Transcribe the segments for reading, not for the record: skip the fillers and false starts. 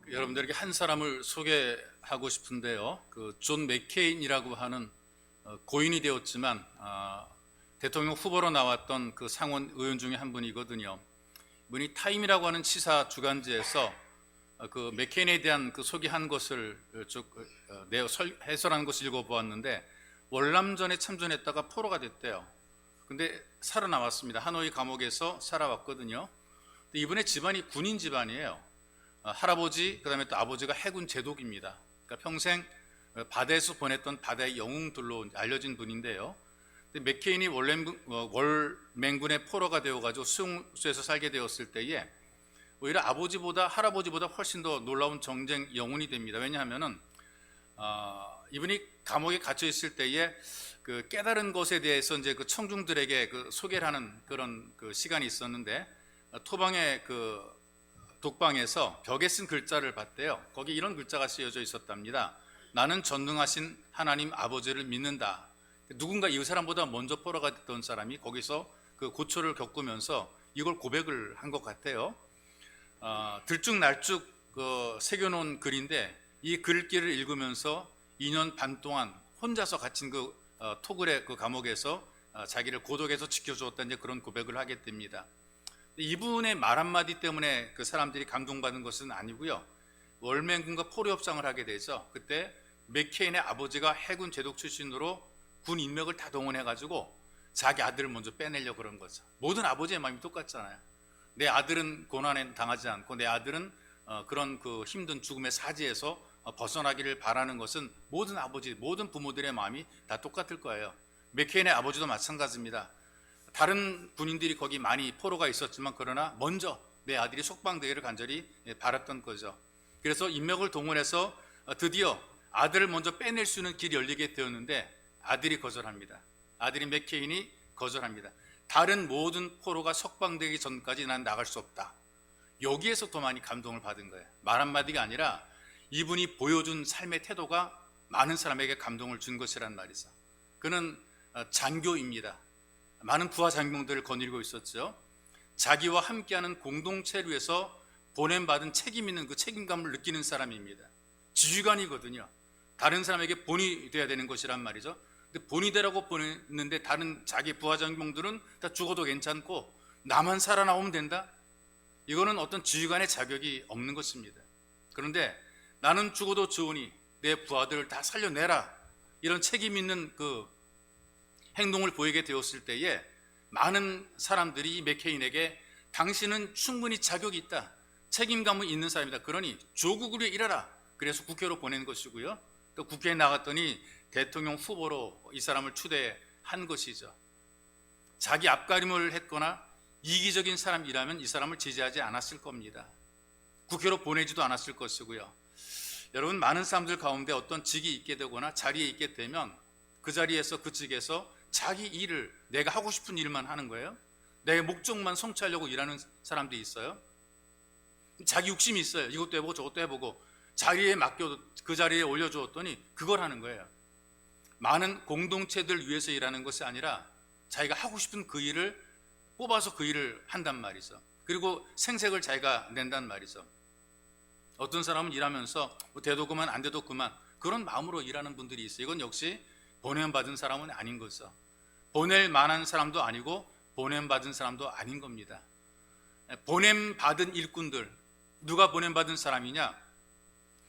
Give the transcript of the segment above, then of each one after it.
여러분들에게 한 사람을 소개하고 싶은데요. 존 맥케인이라고 하는 고인이 되었지만 대통령 후보로 나왔던 그 상원 의원 중에 한 분이거든요. 이분이 타임이라고 하는 시사 주간지에서 그 맥케인에 대한 그 소개한 것을 쭉 해설한 것을 읽어보았는데, 월남전에 참전했다가 포로가 됐대요. 근데 살아남았습니다. 하노이 감옥에서 살아왔거든요. 근데 이분의 집안이 군인 집안이에요. 할아버지, 그 다음에 또 아버지가 해군 제독입니다. 그러니까 평생 바다에서 보냈던 바다의 영웅들로 알려진 분인데요. 근데 맥케인이 월맹군의 포로가 되어가지고 수용소에서 살게 되었을 때에 오히려 아버지보다 할아버지보다 훨씬 더 놀라운 정쟁 영웅이 됩니다. 왜냐하면은 이분이 감옥에 갇혀 있을 때에 그 깨달은 것에 대해서 이제 그 청중들에게 그 소개를 하는 그런 그 시간이 있었는데, 토방의 그 독방에서 벽에 쓴 글자를 봤대요. 거기 이런 글자가 쓰여져 있었답니다. 나는 전능하신 하나님 아버지를 믿는다. 누군가 이 사람보다 먼저 포로가 됐던 사람이 거기서 그 고초를 겪으면서 이걸 고백을 한 것 같아요. 들쭉날쭉 새겨놓은 글인데, 이 글귀를 읽으면서 2년 반 동안 혼자서 갇힌 그 토굴의 그 감옥에서 자기를 고독에서 지켜주었다는 이제 그런 고백을 하게 됩니다. 이분의 말 한마디 때문에 그 사람들이 감동받은 것은 아니고요. 월맹군과 포로 협상을 하게 돼서 그때 맥케인의 아버지가 해군 제독 출신으로 군 인맥을 다 동원해가지고 자기 아들을 먼저 빼내려고 그런 거죠. 모든 아버지의 마음이 똑같잖아요. 내 아들은 고난에 당하지 않고 내 아들은 그런 그 힘든 죽음의 사지에서 벗어나기를 바라는 것은 모든 아버지, 모든 부모들의 마음이 다 똑같을 거예요. 맥케인의 아버지도 마찬가지입니다. 다른 군인들이 거기 많이 포로가 있었지만 그러나 먼저 내 아들이 석방되기를 간절히 바랐던 거죠. 그래서 인맥을 동원해서 드디어 아들을 먼저 빼낼 수 있는 길이 열리게 되었는데 아들이 거절합니다. 아들이 맥케인이 거절합니다. 다른 모든 포로가 석방되기 전까지 난 나갈 수 없다. 여기에서 더 많이 감동을 받은 거예요. 말 한마디가 아니라 이분이 보여준 삶의 태도가 많은 사람에게 감동을 준 것이란 말이죠. 그는 장교입니다. 많은 부하 장병들을 거느리고 있었죠. 자기와 함께하는 공동체를 위해서 보냄받은 책임 있는 그 책임감을 느끼는 사람입니다. 지휘관이거든요. 다른 사람에게 본이 돼야 되는 것이란 말이죠. 근데 본이 되라고 보냈는데 다른 자기 부하 장병들은 다 죽어도 괜찮고 나만 살아나오면 된다? 이거는 어떤 지휘관의 자격이 없는 것입니다. 그런데 나는 죽어도 좋으니 내 부하들을 다 살려내라, 이런 책임 있는 그 행동을 보이게 되었을 때에 많은 사람들이 맥케인에게 당신은 충분히 자격이 있다, 책임감은 있는 사람이다, 그러니 조국을 위해 일하라, 그래서 국회로 보낸 것이고요. 또 국회에 나갔더니 대통령 후보로 이 사람을 추대한 것이죠. 자기 앞가림을 했거나 이기적인 사람이라면 이 사람을 지지하지 않았을 겁니다. 국회로 보내지도 않았을 것이고요. 여러분, 많은 사람들 가운데 어떤 직이 있게 되거나 자리에 있게 되면 그 자리에서 그 직에서 자기 일을, 내가 하고 싶은 일만 하는 거예요. 내 목적만 성취하려고 일하는 사람들이 있어요. 자기 욕심이 있어요. 이것도 해보고 저것도 해보고 자리에 맡겨 그 자리에 올려주었더니 그걸 하는 거예요. 많은 공동체들 위해서 일하는 것이 아니라 자기가 하고 싶은 그 일을 뽑아서 그 일을 한단 말이죠. 그리고 생색을 자기가 낸단 말이죠. 어떤 사람은 일하면서 돼도 그만 안 돼도 그만, 그런 마음으로 일하는 분들이 있어요. 이건 역시 보냄받은 사람은 아닌 거죠. 보낼 만한 사람도 아니고 보냄받은 사람도 아닌 겁니다. 보냄받은 일꾼들, 누가 보냄받은 사람이냐?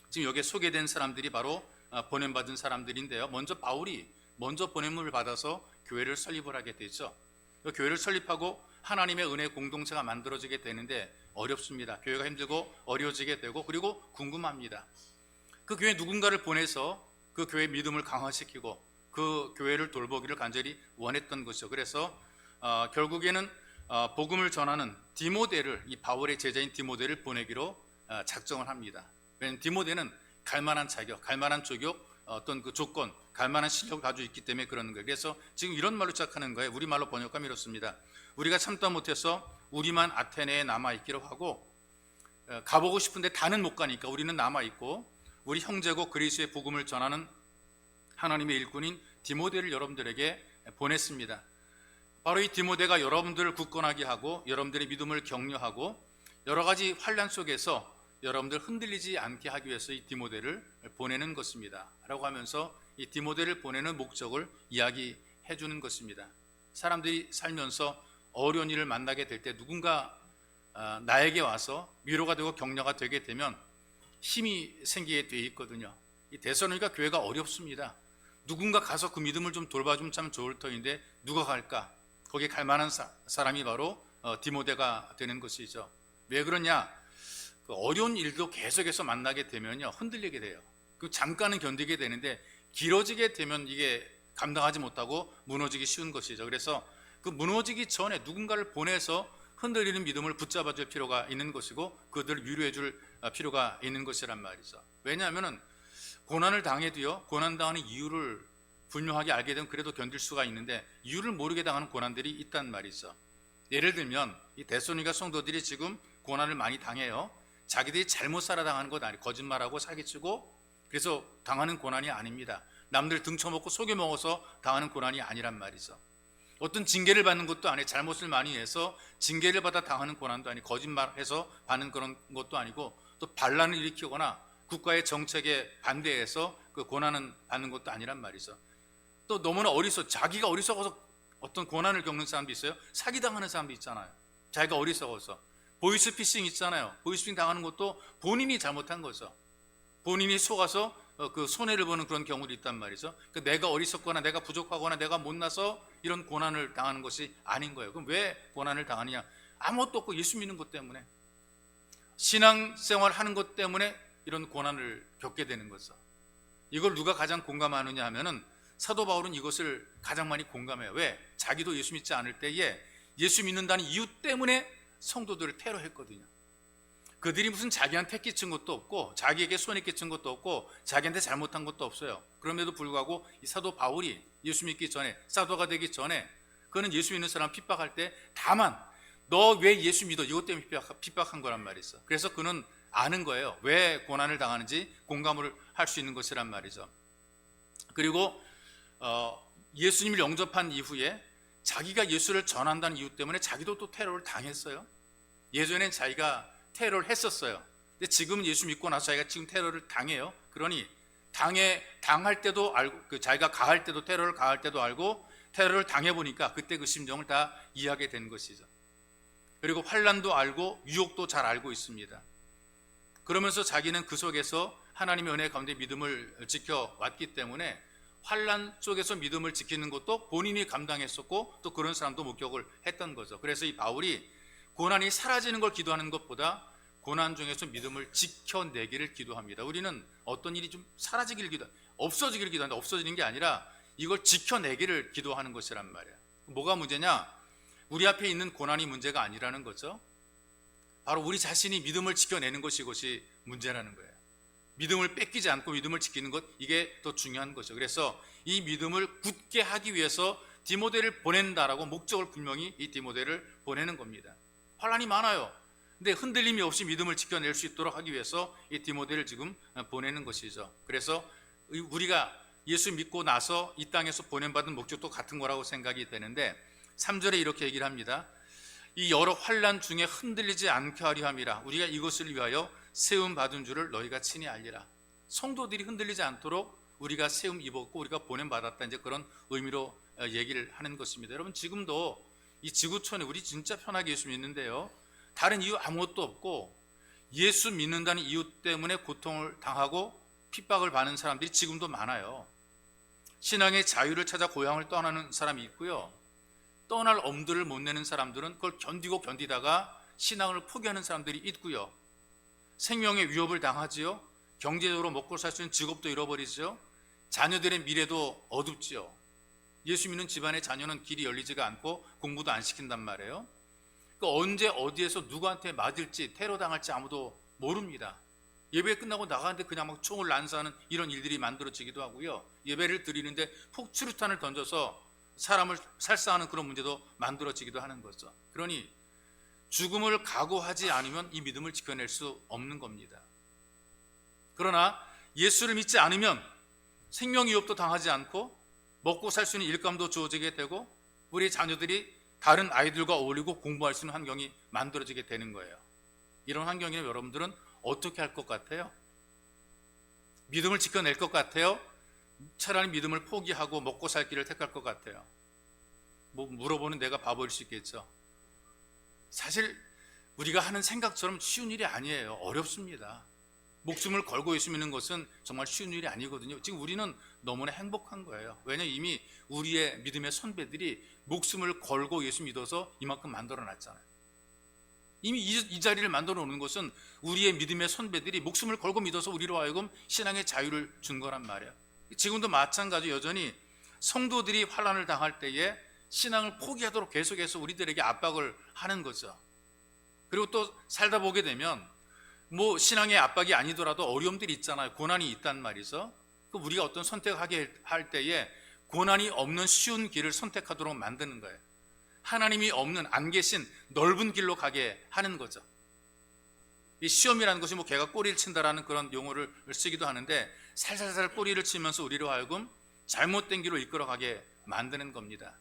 지금 여기에 소개된 사람들이 바로 보냄받은 사람들인데요. 먼저 바울이 먼저 보냄을 받아서 교회를 설립을 하게 되죠. 교회를 설립하고 하나님의 은혜 공동체가 만들어지게 되는데 어렵습니다. 교회가 힘들고 어려워지게 되고, 그리고 궁금합니다. 그 교회 누군가를 보내서 그 교회의 믿음을 강화시키고 그 교회를 돌보기를 간절히 원했던 것이죠. 그래서 결국에는 복음을 전하는 디모데를, 이 바울의 제자인 디모데를 보내기로 작정을 합니다. 왜냐하면 디모데는 갈만한 자격, 갈만한 조격, 어떤 그 조건, 갈만한 실력을 가지고 있기 때문에 그러는 거예요. 그래서 지금 이런 말로 시작하는 거예요. 우리말로 번역하면 이렇습니다. 우리가 참다 못해서 우리만 아테네에 남아있기로 하고, 가보고 싶은데 다는 못 가니까 우리는 남아있고, 우리 형제고 그리스도의 복음을 전하는 하나님의 일꾼인 디모데를 여러분들에게 보냈습니다. 바로 이 디모데가 여러분들을 굳건하게 하고 여러분들의 믿음을 격려하고 여러 가지 환난 속에서 여러분들 흔들리지 않게 하기 위해서 이 디모데를 보내는 것입니다 라고 하면서 이 디모데를 보내는 목적을 이야기해 주는 것입니다. 사람들이 살면서 어려운 일을 만나게 될 때 누군가 나에게 와서 위로가 되고 격려가 되게 되면 힘이 생기게 돼 있거든요. 이 데살로니가 교회가 어렵습니다. 누군가 가서 그 믿음을 좀 돌봐주면 참 좋을 터인데 누가 갈까? 거기에 갈 만한 사람이 바로 디모데가 되는 것이죠. 왜 그러냐? 그 어려운 일도 계속해서 만나게 되면요 흔들리게 돼요. 그 잠깐은 견디게 되는데 길어지게 되면 이게 감당하지 못하고 무너지기 쉬운 것이죠. 그래서 그 무너지기 전에 누군가를 보내서 흔들리는 믿음을 붙잡아 줄 필요가 있는 것이고 그들을 위로해 줄 필요가 있는 것이란 말이죠. 왜냐하면 고난을 당해도요 고난당하는 이유를 분명하게 알게 되면 그래도 견딜 수가 있는데 이유를 모르게 당하는 고난들이 있단 말이죠. 예를 들면 이 데살로니가 성도들이 지금 고난을 많이 당해요. 자기들이 잘못 살아 당하는 것 아니에요. 거짓말하고 사기치고 그래서 당하는 고난이 아닙니다. 남들 등쳐먹고 속여먹어서 당하는 고난이 아니란 말이죠. 어떤 징계를 받는 것도 아니에요. 잘못을 많이 해서 징계를 받아 당하는 고난도 아니고 거짓말해서 받는 그런 것도 아니고 또 반란을 일으키거나 국가의 정책에 반대해서 그 고난을 받는 것도 아니란 말이죠. 또 너무나 자기가 어리석어서 어떤 고난을 겪는 사람도 있어요. 사기당하는 사람도 있잖아요. 자기가 어리석어서 보이스피싱 있잖아요. 보이스피싱 당하는 것도 본인이 잘못한 거죠. 본인이 속아서 그 손해를 보는 그런 경우도 있단 말이죠. 그러니까 내가 어리석거나 내가 부족하거나 내가 못나서 이런 고난을 당하는 것이 아닌 거예요. 그럼 왜 고난을 당하느냐? 아무것도 없고 예수 믿는 것 때문에, 신앙생활 하는 것 때문에 이런 고난을 겪게 되는 거죠. 이걸 누가 가장 공감하느냐 하면은 사도 바울은 이것을 가장 많이 공감해요. 왜? 자기도 예수 믿지 않을 때에 예수 믿는다는 이유 때문에 성도들을 테러했거든요. 그들이 무슨 자기한테 끼친 것도 없고 자기에게 손해 끼친 것도 없고 자기한테 잘못한 것도 없어요. 그럼에도 불구하고 이 사도 바울이 예수 믿기 전에, 사도가 되기 전에 그는 예수 믿는 사람 핍박할 때 다만 너 왜 예수 믿어? 이것 때문에 핍박한 거란 말이죠. 그래서 그는 아는 거예요. 왜 고난을 당하는지 공감을 할 수 있는 것이란 말이죠. 그리고 예수님을 영접한 이후에 자기가 예수를 전한다는 이유 때문에 자기도 또 테러를 당했어요. 예전엔 자기가 테러를 했었어요. 근데 지금 예수 믿고 나서 자기가 지금 테러를 당해요. 그러니 당할 때도 알고, 자기가 가할 때도 테러를 가할 때도 알고 테러를 당해보니까 그때 그 심정을 다 이해하게 된 것이죠. 그리고 환난도 알고 유혹도 잘 알고 있습니다. 그러면서 자기는 그 속에서 하나님의 은혜 가운데 믿음을 지켜왔기 때문에 환난 속에서 믿음을 지키는 것도 본인이 감당했었고 또 그런 사람도 목격을 했던 거죠. 그래서 이 바울이 고난이 사라지는 걸 기도하는 것보다 고난 중에서 믿음을 지켜내기를 기도합니다. 우리는 어떤 일이 좀 사라지기를 없어지기를 기도하는데 없어지는 게 아니라 이걸 지켜내기를 기도하는 것이란 말이에요. 뭐가 문제냐? 우리 앞에 있는 고난이 문제가 아니라는 거죠. 바로 우리 자신이 믿음을 지켜내는 것이 문제라는 거예요. 믿음을 뺏기지 않고 믿음을 지키는 것, 이게 더 중요한 거죠. 그래서 이 믿음을 굳게 하기 위해서 디모데를 보낸다라고 목적을 분명히 이 디모데를 보내는 겁니다. 환난이 많아요. 근데 흔들림이 없이 믿음을 지켜낼 수 있도록 하기 위해서 이 디모데를 지금 보내는 것이죠. 그래서 우리가 예수 믿고 나서 이 땅에서 보냄받은 목적도 같은 거라고 생각이 되는데 3절에 이렇게 얘기를 합니다. 이 여러 환난 중에 흔들리지 않게 하려 함이라. 우리가 이것을 위하여 세움 받은 줄을 너희가 친히 알리라. 성도들이 흔들리지 않도록 우리가 세움 입었고 우리가 보냄 받았다, 이제 그런 의미로 얘기를 하는 것입니다. 여러분, 지금도 이 지구촌에 우리 진짜 편하게 예수 믿는데요, 다른 이유 아무것도 없고 예수 믿는다는 이유 때문에 고통을 당하고 핍박을 받는 사람들이 지금도 많아요. 신앙의 자유를 찾아 고향을 떠나는 사람이 있고요, 떠날 엄두를 못 내는 사람들은 그걸 견디다가 신앙을 포기하는 사람들이 있고요, 생명의 위협을 당하지요, 경제적으로 먹고 살 수 있는 직업도 잃어버리죠, 자녀들의 미래도 어둡지요. 예수 믿는 집안의 자녀는 길이 열리지가 않고 공부도 안 시킨단 말이에요. 그러니까 언제 어디에서 누구한테 맞을지, 테러 당할지 아무도 모릅니다. 예배 끝나고 나가는데 그냥 막 총을 난사하는 이런 일들이 만들어지기도 하고요, 예배를 드리는데 폭주류탄을 던져서 사람을 살상하는 그런 문제도 만들어지기도 하는 거죠. 그러니 죽음을 각오하지 않으면 이 믿음을 지켜낼 수 없는 겁니다. 그러나 예수를 믿지 않으면 생명 위협도 당하지 않고 먹고 살 수 있는 일감도 주어지게 되고 우리 자녀들이 다른 아이들과 어울리고 공부할 수 있는 환경이 만들어지게 되는 거예요. 이런 환경이면 여러분들은 어떻게 할 것 같아요? 믿음을 지켜낼 것 같아요? 차라리 믿음을 포기하고 먹고 살 길을 택할 것 같아요? 뭐 물어보는 내가 바보일 수 있겠죠. 사실 우리가 하는 생각처럼 쉬운 일이 아니에요. 어렵습니다. 목숨을 걸고 예수 믿는 것은 정말 쉬운 일이 아니거든요. 지금 우리는 너무나 행복한 거예요. 왜냐하면 이미 우리의 믿음의 선배들이 목숨을 걸고 예수 믿어서 이만큼 만들어 놨잖아요. 이미 이 자리를 만들어 놓는 것은 우리의 믿음의 선배들이 목숨을 걸고 믿어서 우리로 하여금 신앙의 자유를 준 거란 말이에요. 지금도 마찬가지 여전히 성도들이 환난을 당할 때에 신앙을 포기하도록 계속해서 우리들에게 압박을 하는 거죠. 그리고 또 살다 보게 되면 뭐 신앙의 압박이 아니더라도 어려움들이 있잖아요. 고난이 있단 말이죠. 우리가 어떤 선택하게 할 때에 고난이 없는 쉬운 길을 선택하도록 만드는 거예요. 하나님이 없는 안 계신 넓은 길로 가게 하는 거죠. 이 시험이라는 것이 뭐 개가 꼬리를 친다라는 그런 용어를 쓰기도 하는데 살살살 꼬리를 치면서 우리로 하여금 잘못된 길로 이끌어가게 만드는 겁니다.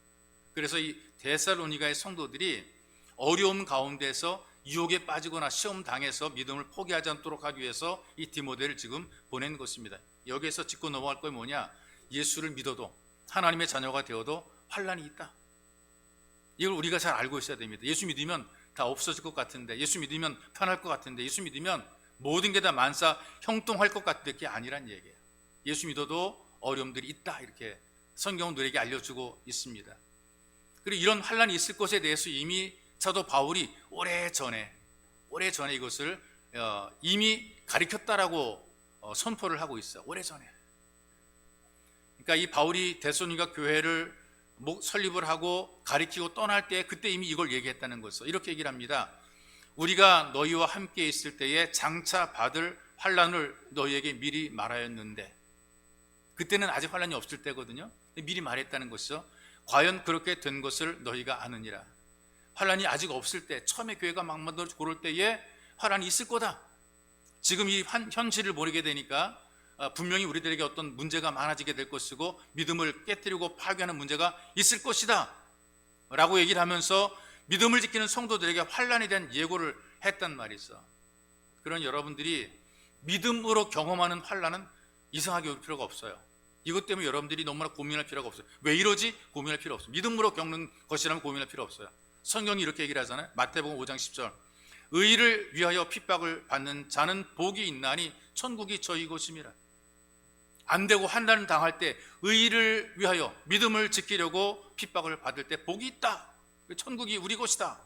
그래서 이 데살로니가의 성도들이 어려움 가운데서 유혹에 빠지거나 시험 당해서 믿음을 포기하지 않도록 하기 위해서 이 디모데를 지금 보낸 것입니다. 여기에서 짚고 넘어갈 건 뭐냐? 예수를 믿어도 하나님의 자녀가 되어도 환난이 있다. 이걸 우리가 잘 알고 있어야 됩니다. 예수 믿으면 다 없어질 것 같은데, 예수 믿으면 편할 것 같은데, 예수 믿으면 모든 게 다 만사 형통할 것 같은데 그게 아니란 얘기예요. 예수 믿어도 어려움들이 있다, 이렇게 성경은 우리에게 알려주고 있습니다. 그리고 이런 환난이 있을 것에 대해서 이미 사도 바울이 오래전에 이것을 이미 가리켰다라고 선포를 하고 있어요. 오래전에. 그러니까 이 바울이 데살로니가 교회를 설립을 하고 가리키고 떠날 때 그때 이미 이걸 얘기했다는 거죠. 이렇게 얘기를 합니다. 우리가 너희와 함께 있을 때에 장차 받을 환난을 너희에게 미리 말하였는데, 그때는 아직 환난이 없을 때거든요. 미리 말했다는 것이죠. 과연 그렇게 된 것을 너희가 아느니라. 환난이 아직 없을 때, 처음에 교회가 막 만들어지고 그럴 때에 환난이 있을 거다. 지금 이 현실을 모르게 되니까 분명히 우리들에게 어떤 문제가 많아지게 될 것이고 믿음을 깨뜨리고 파괴하는 문제가 있을 것이다 라고 얘기를 하면서 믿음을 지키는 성도들에게 환난에 대한 예고를 했단 말이죠. 그런 여러분들이 믿음으로 경험하는 환난은 이상하게 올 필요가 없어요. 이것 때문에 여러분들이 너무나 고민할 필요가 없어요. 왜 이러지? 고민할 필요 없어요. 믿음으로 겪는 것이라면 고민할 필요 없어요. 성경이 이렇게 얘기를 하잖아요. 마태복음 5장 10절. 의를 위하여 핍박을 받는 자는 복이 있나니 천국이 저희 것임이라. 안 되고 환난을 당할 때 의를 위하여 믿음을 지키려고 핍박을 받을 때 복이 있다. 천국이 우리 것이다.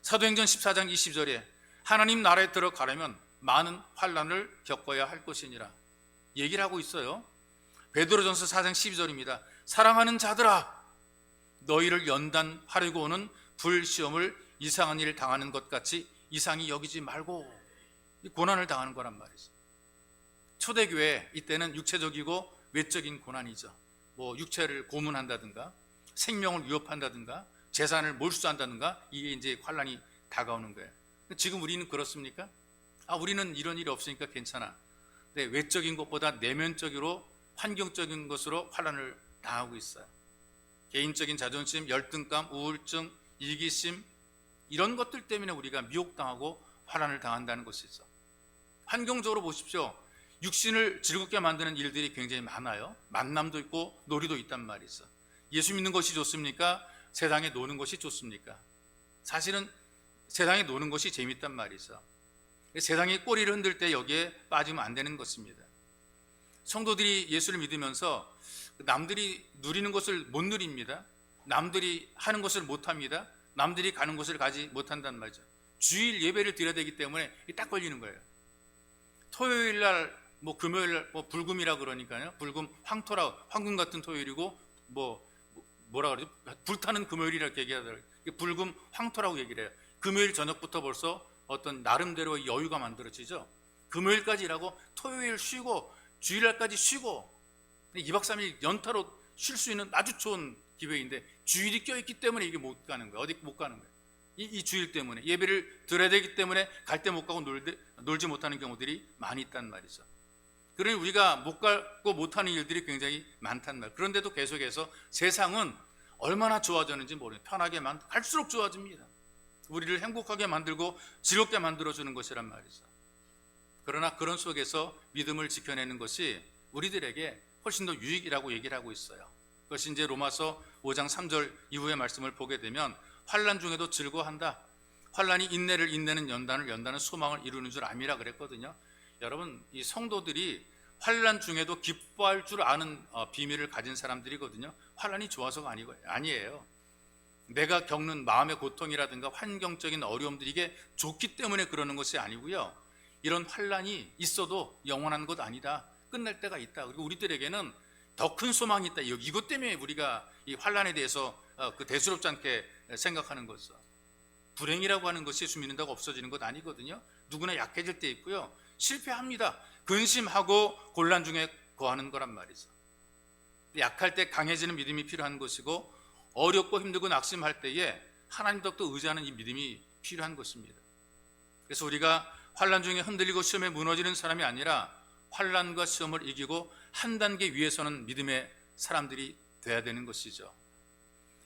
사도행전 14장 20절에 하나님 나라에 들어가려면 많은 환난을 겪어야 할 것이니라 얘기를 하고 있어요. 베드로전서 4장 12절입니다. 사랑하는 자들아, 너희를 연단하려고 오는 불시험을 이상한 일을 당하는 것 같이 이상히 여기지 말고, 고난을 당하는 거란 말이죠. 초대교회 이때는 육체적이고 외적인 고난이죠. 뭐 육체를 고문한다든가 생명을 위협한다든가 재산을 몰수한다든가 이게 이제 환난이 다가오는 거예요. 지금 우리는 그렇습니까? 우리는 이런 일이 없으니까 괜찮아. 근데 외적인 것보다 내면적으로 환경적인 것으로 환난을 당하고 있어요. 개인적인 자존심, 열등감, 우울증, 이기심 이런 것들 때문에 우리가 미혹당하고 환난을 당한다는 것이죠. 환경적으로 보십시오. 육신을 즐겁게 만드는 일들이 굉장히 많아요. 만남도 있고 놀이도 있단 말이죠. 예수 믿는 것이 좋습니까? 세상에 노는 것이 좋습니까? 사실은 세상에 노는 것이 재밌단 말이죠. 세상의 꼬리를 흔들 때 여기에 빠지면 안 되는 것입니다. 성도들이 예수를 믿으면서 남들이 누리는 것을 못 누립니다. 남들이 하는 것을 못합니다. 남들이 가는 곳을 가지 못한단 말이죠. 주일 예배를 드려야 되기 때문에 딱 걸리는 거예요. 토요일 날, 금요일 날, 불금이라 그러니까요. 불금, 황금 같은 토요일이고, 뭐라 그러죠? 불타는 금요일이라고 얘기하더라고요. 불금, 황토라고 얘기를 해요. 금요일 저녁부터 벌써 어떤 나름대로의 여유가 만들어지죠. 금요일까지 일하고, 토요일 쉬고, 주일날까지 쉬고, 2박 3일 연타로 쉴 수 있는 아주 좋은 기회인데, 주일이 껴있기 때문에 이게 못 가는 거예요. 어디 못 가는 거예요. 이 주일 때문에 예배를 드려야 되기 때문에 갈 때 못 가고 놀지 못하는 경우들이 많이 있단 말이죠. 그러니 우리가 못 가고 못하는 일들이 굉장히 많단 말이에요. 그런데도 계속해서 세상은 얼마나 좋아졌는지 모르겠어요. 편하게 갈수록 좋아집니다. 우리를 행복하게 만들고 즐겁게 만들어주는 것이란 말이죠. 그러나 그런 속에서 믿음을 지켜내는 것이 우리들에게 훨씬 더 유익이라고 얘기를 하고 있어요. 그것이 이제 로마서 5장 3절 이후의 말씀을 보게 되면 환난 중에도 즐거워한다. 환난이 인내를, 인내는 연단을, 연단은 소망을 이루는 줄 암이라 그랬거든요. 여러분, 이 성도들이 환난 중에도 기뻐할 줄 아는 비밀을 가진 사람들이거든요. 환난이 좋아서가 아니에요. 내가 겪는 마음의 고통이라든가 환경적인 어려움들이 이게 좋기 때문에 그러는 것이 아니고요. 이런 환난이 있어도 영원한 것 아니다. 끝날 때가 있다. 그리고 우리들에게는 더 큰 소망이 있다. 이것 때문에 우리가 이 환난에 대해서 대수롭지 않게 생각하는 것이죠. 불행이라고 하는 것이 예수 믿는다고 없어지는 것 아니거든요. 누구나 약해질 때 있고요. 실패합니다. 근심하고 곤란 중에 거하는 거란 말이죠. 약할 때 강해지는 믿음이 필요한 것이고 어렵고 힘들고 낙심할 때에 하나님 덕도 의지하는 이 믿음이 필요한 것입니다. 그래서 우리가 환난 중에 흔들리고 시험에 무너지는 사람이 아니라 환난과 시험을 이기고 한 단계 위에 서는 믿음의 사람들이 돼야 되는 것이죠.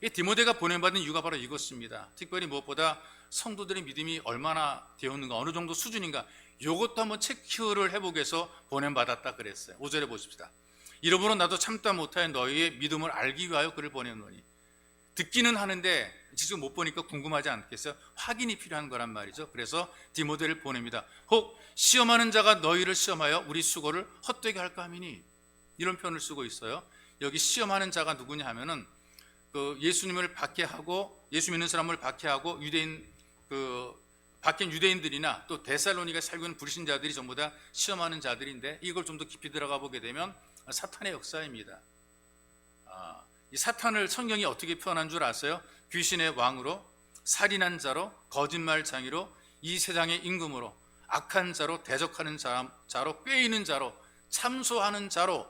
이 디모데가 보내받은 이유가 바로 이것입니다. 특별히 무엇보다 성도들의 믿음이 얼마나 되었는가, 어느 정도 수준인가, 이것도 한번 체크를 해보기 위해서 보내받았다 그랬어요. 5절에 보십시다. 이러므로 나도 참다 못하여 너희의 믿음을 알기 위하여 그를 보내노니. 듣기는 하는데 직접 못 보니까 궁금하지 않겠어요? 확인이 필요한 거란 말이죠. 그래서 디모데를 보냅니다. 혹 시험하는 자가 너희를 시험하여 우리 수고를 헛되게 할까 함이니. 이런 표현을 쓰고 있어요. 여기 시험하는 자가 누구냐 하면은 예수님을 박해하고 예수 믿는 사람을 박해하고 박해인 유대인들이나 또 데살로니가 살고 있는 불신자들이 전부 다 시험하는 자들인데, 이걸 좀 더 깊이 들어가 보게 되면 사탄의 역사입니다. 이 사탄을 성경이 어떻게 표현한 줄 아세요? 귀신의 왕으로, 살인한 자로, 거짓말장이로, 이 세상의 임금으로, 악한 자로, 대적하는 자로, 꾀이는 자로, 참소하는 자로,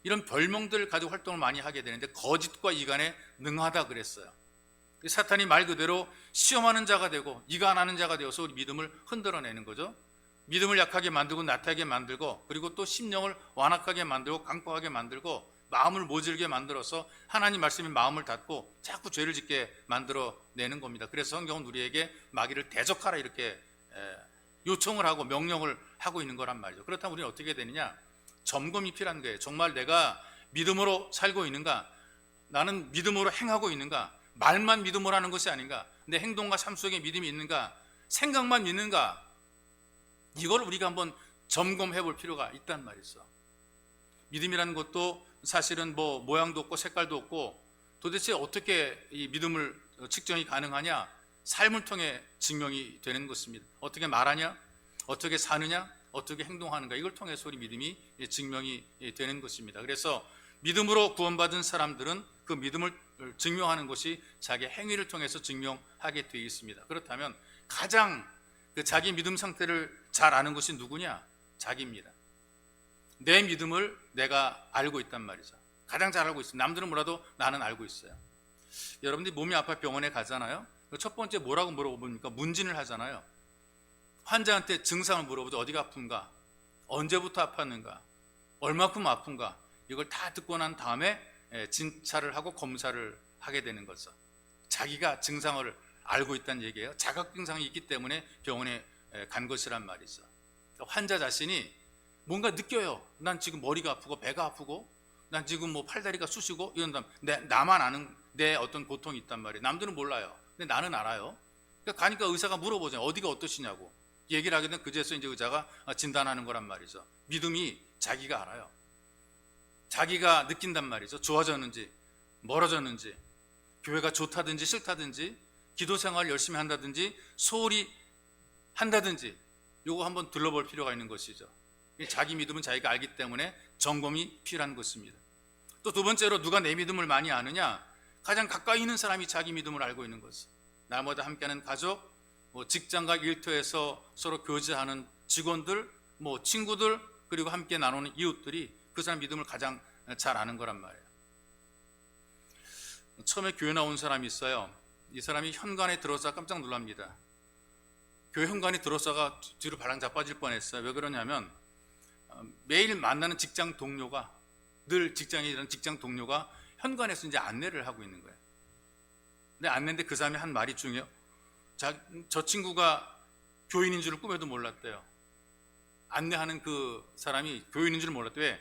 이런 별명들을 가지고 활동을 많이 하게 되는데 거짓과 이간에 능하다 그랬어요. 사탄이 말 그대로 시험하는 자가 되고 이간하는 자가 되어서 우리 믿음을 흔들어내는 거죠. 믿음을 약하게 만들고 나태하게 만들고, 그리고 또 심령을 완악하게 만들고 강팍하게 만들고 마음을 모질게 만들어서 하나님 말씀에 마음을 닫고 자꾸 죄를 짓게 만들어내는 겁니다. 그래서 성경은 우리에게 마귀를 대적하라 이렇게 요청을 하고 명령을 하고 있는 거란 말이죠. 그렇다면 우리는 어떻게 되느냐? 점검이 필요한 거예요. 정말 내가 믿음으로 살고 있는가? 나는 믿음으로 행하고 있는가? 말만 믿음으로 하는 것이 아닌가? 내 행동과 삶 속에 믿음이 있는가? 생각만 믿는가? 이걸 우리가 한번 점검해 볼 필요가 있단 말이죠. 믿음이라는 것도 사실은 뭐 모양도 없고 색깔도 없고, 도대체 어떻게 이 믿음을 측정이 가능하냐? 삶을 통해 증명이 되는 것입니다. 어떻게 말하냐? 어떻게 사느냐? 어떻게 행동하는가? 이걸 통해서 우리 믿음이 증명이 되는 것입니다. 그래서 믿음으로 구원받은 사람들은 그 믿음을 증명하는 것이 자기 행위를 통해서 증명하게 되어 있습니다. 그렇다면 가장 자기 믿음 상태를 잘 아는 것이 누구냐? 자기입니다. 내 믿음을 내가 알고 있단 말이죠. 가장 잘 알고 있어요. 남들은 몰라도 나는 알고 있어요. 여러분들이 몸이 아파 병원에 가잖아요. 첫 번째 뭐라고 물어봅니까? 문진을 하잖아요. 환자한테 증상을 물어보죠. 어디가 아픈가? 언제부터 아팠는가? 얼마큼 아픈가? 이걸 다 듣고 난 다음에 진찰을 하고 검사를 하게 되는 거죠. 자기가 증상을 알고 있다는 얘기예요. 자각 증상이 있기 때문에 병원에 간 것이란 말이죠. 환자 자신이 뭔가 느껴요. 난 지금 머리가 아프고 배가 아프고 난 지금 뭐 팔다리가 쑤시고 이런다면 나만 아는 내 어떤 고통이 있단 말이에요. 남들은 몰라요. 근데 나는 알아요. 그러니까 가니까 의사가 물어보잖아요. 어디가 어떠시냐고. 얘기를 하게 되면 그제서 이제 의사가 진단하는 거란 말이죠. 믿음이 자기가 알아요. 자기가 느낀단 말이죠. 좋아졌는지 멀어졌는지, 교회가 좋다든지 싫다든지, 기도 생활 열심히 한다든지 소홀히 한다든지, 요거 한번 둘러볼 필요가 있는 것이죠. 자기 믿음은 자기가 알기 때문에 점검이 필요한 것입니다. 또 두 번째로 누가 내 믿음을 많이 아느냐? 가장 가까이 있는 사람이 자기 믿음을 알고 있는 것이죠. 나보다 함께하는 가족, 직장과 일터에서 서로 교제하는 직원들, 친구들, 그리고 함께 나누는 이웃들이 그 사람 믿음을 가장 잘 아는 거란 말이에요. 처음에 교회 나온 사람이 있어요. 이 사람이 현관에 들어서 깜짝 놀랍니다. 교회 현관에 들어서가 뒤로 발랑 자빠질 뻔했어요. 왜 그러냐면 매일 만나는 직장 동료가, 늘 직장에 일하는 직장 동료가 현관에서 이제 안내를 하고 있는 거예요. 근데 안내인데 그 사람이 한 말이 중요해요. 저 친구가 교인인 줄을 꿈에도 몰랐대요. 안내하는 그 사람이 교인인 줄 몰랐대. 왜?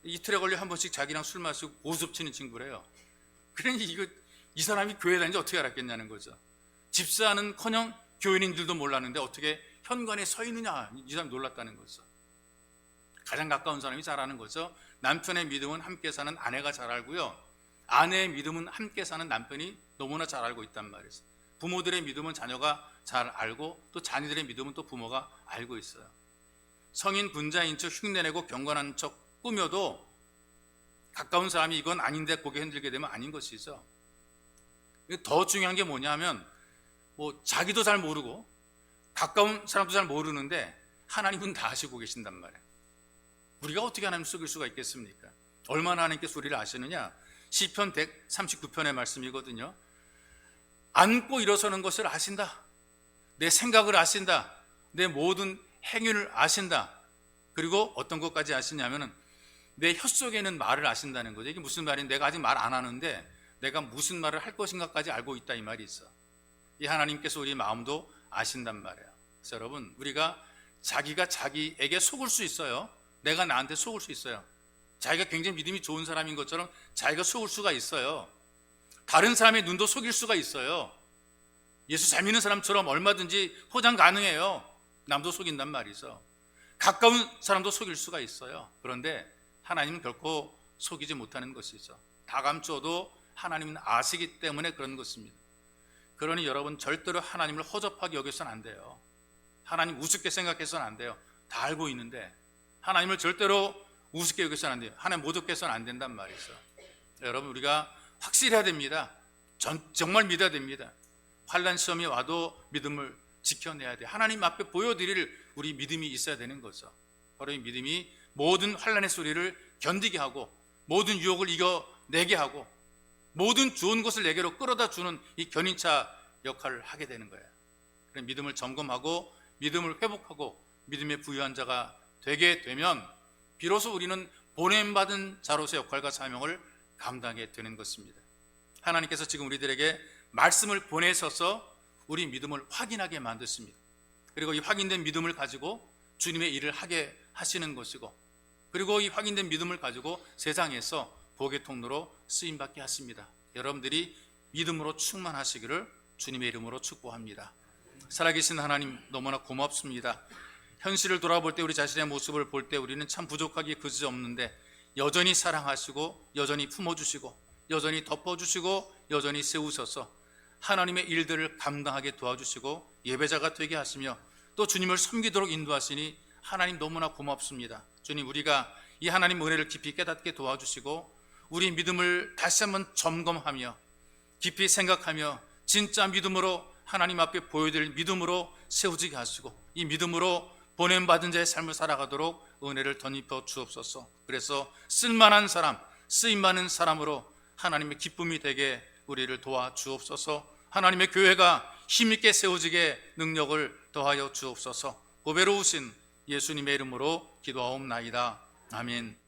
이틀에 걸려 한 번씩 자기랑 술 마시고 고스톱 치는 친구래요. 그러니 이 사람이 교회 다니는지 어떻게 알았겠냐는 거죠. 집사는커녕 교인인들도 몰랐는데 어떻게 현관에 서 있느냐, 이 사람이 놀랐다는 거죠. 가장 가까운 사람이 잘 아는 거죠. 남편의 믿음은 함께 사는 아내가 잘 알고요, 아내의 믿음은 함께 사는 남편이 너무나 잘 알고 있단 말이에요. 부모들의 믿음은 자녀가 잘 알고, 또 자녀들의 믿음은 또 부모가 알고 있어요. 성인 분자인 척 흉내내고 경건한 척 꾸며도 가까운 사람이 이건 아닌데 고개 흔들게 되면 아닌 것이죠. 더 중요한 게 뭐냐면, 자기도 잘 모르고 가까운 사람도 잘 모르는데 하나님은 다 아시고 계신단 말이에요. 우리가 어떻게 하나님 속일 수가 있겠습니까? 얼마나 하나님께서 우리를 아시느냐. 시편 139편의 말씀이거든요. 앉고 일어서는 것을 아신다. 내 생각을 아신다. 내 모든 행위를 아신다. 그리고 어떤 것까지 아시냐면은 내 혀 속에 있는 말을 아신다는 거죠. 이게 무슨 말인지, 내가 아직 말 안 하는데 내가 무슨 말을 할 것인가까지 알고 있다, 이 말이 있어. 이 하나님께서 우리 마음도 아신단 말이에요. 그래서 여러분, 우리가 자기가 자기에게 속을 수 있어요. 내가 나한테 속을 수 있어요. 자기가 굉장히 믿음이 좋은 사람인 것처럼 자기가 속을 수가 있어요. 다른 사람의 눈도 속일 수가 있어요. 예수 잘 믿는 사람처럼 얼마든지 포장 가능해요. 남도 속인단 말이죠. 가까운 사람도 속일 수가 있어요. 그런데 하나님은 결코 속이지 못하는 것이죠. 다 감춰도 하나님은 아시기 때문에 그런 것입니다. 그러니 여러분, 절대로 하나님을 허접하게 여겨서는 안 돼요. 하나님 우습게 생각해서는 안 돼요. 다 알고 있는데 하나님을 절대로 우습게 여겨서는 안 돼요. 하나님 못 얻게 해서는 안 된단 말이죠. 여러분, 우리가 확실해야 됩니다. 정말 믿어야 됩니다. 환난 시험이 와도 믿음을 지켜내야 돼요. 하나님 앞에 보여드릴 우리 믿음이 있어야 되는 거죠. 바로 이 믿음이 모든 환난의 소리를 견디게 하고, 모든 유혹을 이겨내게 하고, 모든 좋은 것을 내게로 끌어다 주는 이 견인차 역할을 하게 되는 거예요. 믿음을 점검하고 믿음을 회복하고 믿음의 부유한 자가 되게 되면 비로소 우리는 보냄받은 자로서의 역할과 사명을 감당하게 되는 것입니다. 하나님께서 지금 우리들에게 말씀을 보내셔서 우리 믿음을 확인하게 만드십니다. 그리고 이 확인된 믿음을 가지고 주님의 일을 하게 하시는 것이고, 그리고 이 확인된 믿음을 가지고 세상에서 복의 통로로 쓰임받게 하십니다. 여러분들이 믿음으로 충만하시기를 주님의 이름으로 축복합니다. 살아계신 하나님, 너무나 고맙습니다. 현실을 돌아볼 때, 우리 자신의 모습을 볼 때 우리는 참 부족하기 그지없는데 여전히 사랑하시고, 여전히 품어주시고, 여전히 덮어주시고, 여전히 세우셔서 하나님의 일들을 감당하게 도와주시고 예배자가 되게 하시며 또 주님을 섬기도록 인도하시니 하나님 너무나 고맙습니다. 주님, 우리가 이 하나님 은혜를 깊이 깨닫게 도와주시고 우리 믿음을 다시 한번 점검하며 깊이 생각하며 진짜 믿음으로 하나님 앞에 보여드릴 믿음으로 세워지게 하시고 이 믿음으로 보냄받은 자의 삶을 살아가도록 은혜를 덧입혀 주옵소서. 그래서 쓸만한 사람, 쓰임받는 사람으로 하나님의 기쁨이 되게 우리를 도와주옵소서. 하나님의 교회가 힘있게 세워지게 능력을 더하여 주옵소서. 보배로우신 예수님의 이름으로 기도하옵나이다. 아멘.